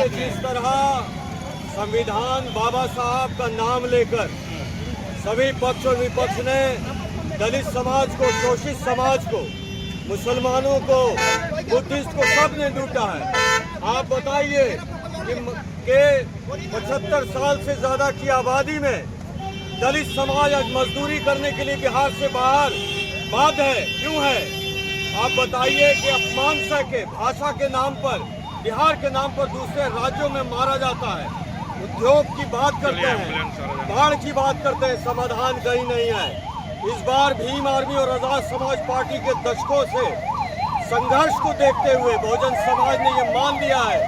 कि जिस तरह संविधान बाबा साहब का नाम लेकर सभी पक्ष और विपक्ष ने दलित समाज को, शोषित समाज को, मुसलमानों को, बुद्धिस्ट को, सब ने लूटा है। आप बताइए कि 75 साल से ज्यादा की आबादी में दलित समाज आज मजदूरी करने के लिए बिहार से बाहर बाध्य है। क्यों है? आप बताइए कि अपमान के भाषा के नाम पर, बिहार के नाम पर दूसरे राज्यों में मारा जाता है। उद्योग की बात करते हैं, बाढ़ की बात करते हैं, समाधान कहीं नहीं है। इस बार भीम आर्मी और आजाद समाज पार्टी के दशकों से संघर्ष को देखते हुए बहुजन समाज ने ये मान लिया है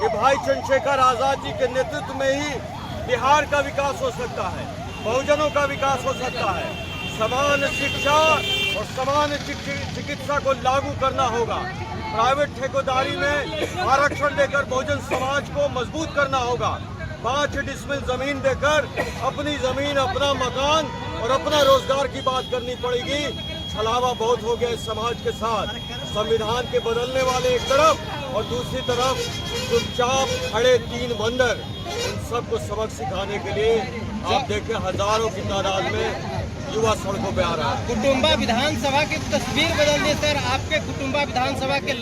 कि भाई चंद्रशेखर आजाद जी के नेतृत्व में ही बिहार का विकास हो सकता है, बहुजनों का विकास हो सकता है। समान शिक्षा और समान चिकित्सा को लागू करना होगा। प्राइवेट ठेकेदारी में आरक्षण देकर बहुजन समाज को मजबूत करना होगा। 5 डिसमिल जमीन देकर अपनी जमीन, अपना मकान और अपना रोजगार की बात करनी पड़ेगी। छलावा बहुत हो गया इस समाज के साथ। संविधान के बदलने वाले एक तरफ और दूसरी तरफ चुपचाप खड़े 3 बंदर, उन सबको सबक सिखाने के लिए आप देखें हजारों की तादाद में युवा सड़कों पे आ रहा है। कुटुंबा विधानसभा की तस्वीर बदल दी सर। आपके कुटुंबा विधानसभा के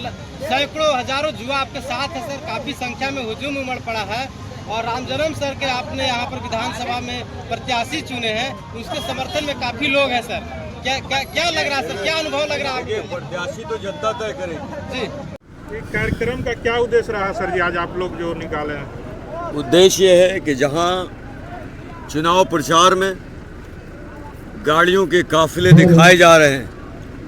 सैकड़ों हजारों युवा आपके साथ है सर। काफी संख्या में हुजूम उमड़ पड़ा है और रामजन्म सर के आपने यहाँ पर विधानसभा में प्रत्याशी चुने हैं, उसके समर्थन में काफी लोग हैं सर। क्या लग रहा है सर, क्या अनुभव लग रहा है? प्रत्याशी तो जनता तय करेगी जी। कार्यक्रम का क्या उद्देश्य रहा सर जी, आज आप लोग जो निकाले हैं? उद्देश्य ये है कि जहाँ चुनाव प्रचार में गाड़ियों के काफिले दिखाए जा रहे हैं,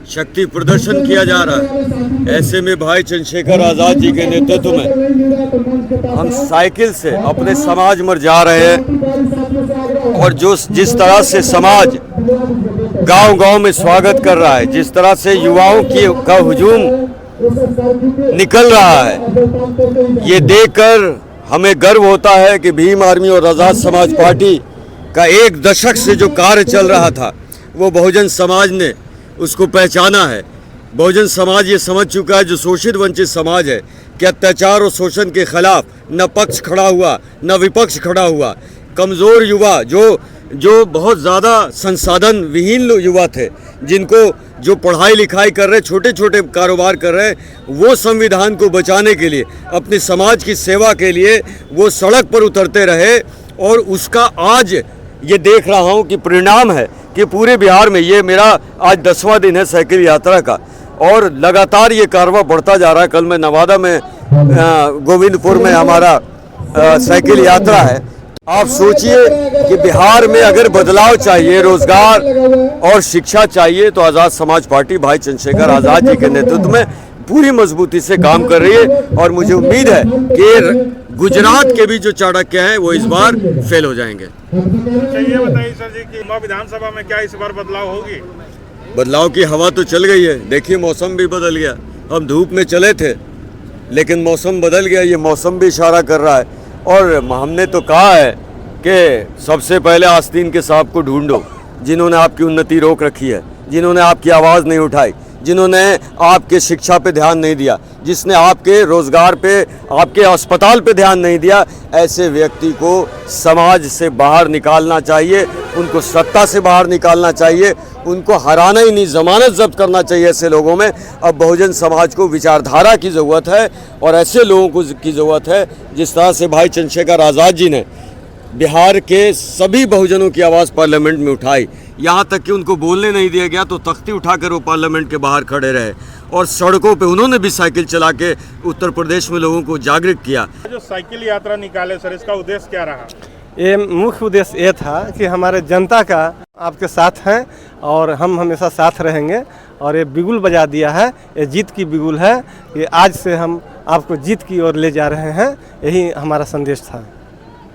शक्ति प्रदर्शन किया जा रहा है, ऐसे में भाई चंद्रशेखर आजाद जी के नेतृत्व में हम साइकिल से अपने समाज में जा रहे हैं। और जिस तरह से समाज गांव-गांव में स्वागत कर रहा है, जिस तरह से युवाओं का हुजूम निकल रहा है, ये देखकर हमें गर्व होता है कि भीम आर्मी और आजाद समाज पार्टी का 1 दशक से जो कार्य चल रहा था वो बहुजन समाज ने उसको पहचाना है। बहुजन समाज ये समझ चुका है, जो शोषित वंचित समाज है, कि अत्याचार और शोषण के खिलाफ न पक्ष खड़ा हुआ न विपक्ष खड़ा हुआ। कमज़ोर युवा, जो बहुत ज़्यादा संसाधन विहीन युवा थे, जिनको जो पढ़ाई लिखाई कर रहे, छोटे छोटे कारोबार कर रहे, वो संविधान को बचाने के लिए, अपने समाज की सेवा के लिए वो सड़क पर उतरते रहे। और उसका आज ये देख रहा हूँ कि परिणाम है कि पूरे बिहार में ये मेरा आज 10वां दिन है साइकिल यात्रा का, और लगातार ये कारवां बढ़ता जा रहा है। कल मैं नवादा में गोविंदपुर में हमारा साइकिल यात्रा है। आप सोचिए कि बिहार में अगर बदलाव चाहिए, रोजगार और शिक्षा चाहिए, तो आज़ाद समाज पार्टी भाई चंद्रशेखर आज़ाद जी के नेतृत्व में पूरी मजबूती से काम कर रही है। और मुझे उम्मीद है कि गुजरात के भी जो चाणक्य हैं वो इस बार फेल हो जाएंगे। ये बताइए सर जी कि विधानसभा में क्या इस बार बदलाव होगी? बदलाव की हवा तो चल गई है। देखिए मौसम भी बदल गया। हम धूप में चले थे लेकिन मौसम बदल गया, ये मौसम भी इशारा कर रहा है। और हमने तो कहा है कि सबसे पहले आस्तीन के सांप को ढूंढो, जिन्होंने आपकी उन्नति रोक रखी है, जिन्होंने आपकी आवाज़ नहीं उठाई, जिन्होंने आपके शिक्षा पे ध्यान नहीं दिया, जिसने आपके रोजगार पे, आपके अस्पताल पे ध्यान नहीं दिया। ऐसे व्यक्ति को समाज से बाहर निकालना चाहिए, उनको सत्ता से बाहर निकालना चाहिए, उनको हराना ही नहीं, जमानत जब्त करना चाहिए ऐसे लोगों में। अब बहुजन समाज को विचारधारा की ज़रूरत है और ऐसे लोगों को की ज़रूरत है जिस तरह से भाई चंद्रशेखर आज़ाद जी ने बिहार के सभी बहुजनों की आवाज़ पार्लियामेंट में उठाई। यहाँ तक कि उनको बोलने नहीं दिया गया तो तख्ती उठाकर वो पार्लियामेंट के बाहर खड़े रहे। और सड़कों पे उन्होंने भी साइकिल चला के उत्तर प्रदेश में लोगों को जागरूक किया। जो साइकिल यात्रा निकाले सर, इसका उद्देश्य क्या रहा? ये मुख्य उद्देश्य ये था कि हमारे जनता का आपके साथ हैं और हम हमेशा साथ रहेंगे। और ये बिगुल बजा दिया है, ये जीत की बिगुल है। ये आज से हम आपको जीत की ओर ले जा रहे हैं, यही हमारा संदेश था।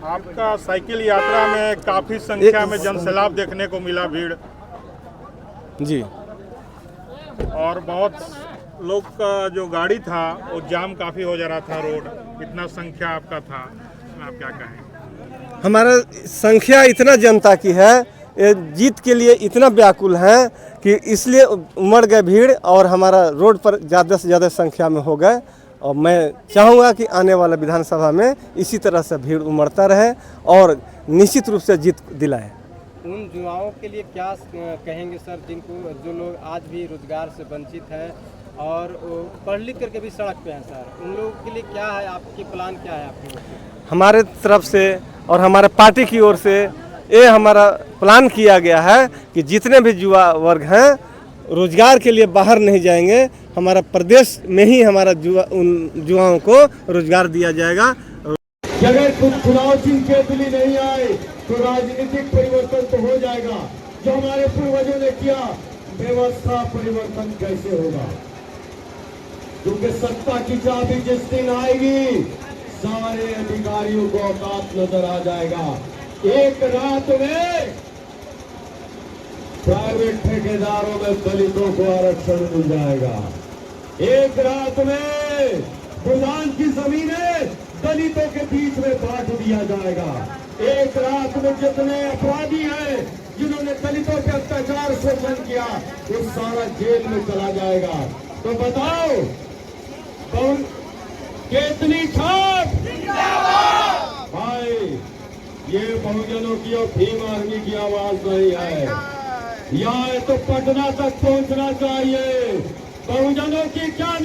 आपका साइकिल यात्रा में काफी संख्या में जनसैलाब देखने को मिला, भीड़ जी। और बहुत लोग का जो गाड़ी था वो जाम काफी हो जा रहा था, रोड इतना संख्या आपका था, आप क्या कहें? हमारा संख्या इतना जनता की है, ये जीत के लिए इतना व्याकुल है कि इसलिए उमड़ गए भीड़ और हमारा रोड पर ज़्यादा से ज़्यादा संख्या में हो गए। और मैं चाहूँगा कि आने वाला विधानसभा में इसी तरह से भीड़ उमड़ता रहे और निश्चित रूप से जीत दिलाए। उन युवाओं के लिए क्या कहेंगे सर, जिनको जो लोग आज भी रोजगार से वंचित हैं और पढ़ लिख करके भी सड़क पे हैं सर, उन लोगों के लिए क्या है, आपकी प्लान क्या है आपकी ओर से? हमारे तरफ से और हमारे पार्टी की ओर से ये हमारा प्लान किया गया है कि जितने भी युवा वर्ग हैं रोजगार के लिए बाहर नहीं जाएंगे, हमारा प्रदेश में ही हमारा उन युवाओं को रोजगार दिया जाएगा। अगर कुछ चुनाव चिन्ह के दिल्ली नहीं आए तो राजनीतिक परिवर्तन तो हो जाएगा। जो हमारे पूर्वजों ने किया, व्यवस्था परिवर्तन कैसे होगा? क्योंकि सत्ता की चाबी जिस दिन आएगी सारे अधिकारियों को औकात नजर आ जाएगा। एक रात में प्राइवेट ठेकेदारों में दलितों को आरक्षण मिल जाएगा। एक रात में बुलान की जमीनें दलितों के बीच में बांट दिया जाएगा। एक रात में जितने अपराधी हैं जिन्होंने दलितों पे अत्याचार शोषण किया वो सारा जेल में चला जाएगा। तो बताओ कौन कितनी छाप? भाई ये बहुजनों की और भीम आर्मी की आवाज नहीं है। यहाँ तो पटना तक पहुंचना चाहिए। बहुजनों की क्या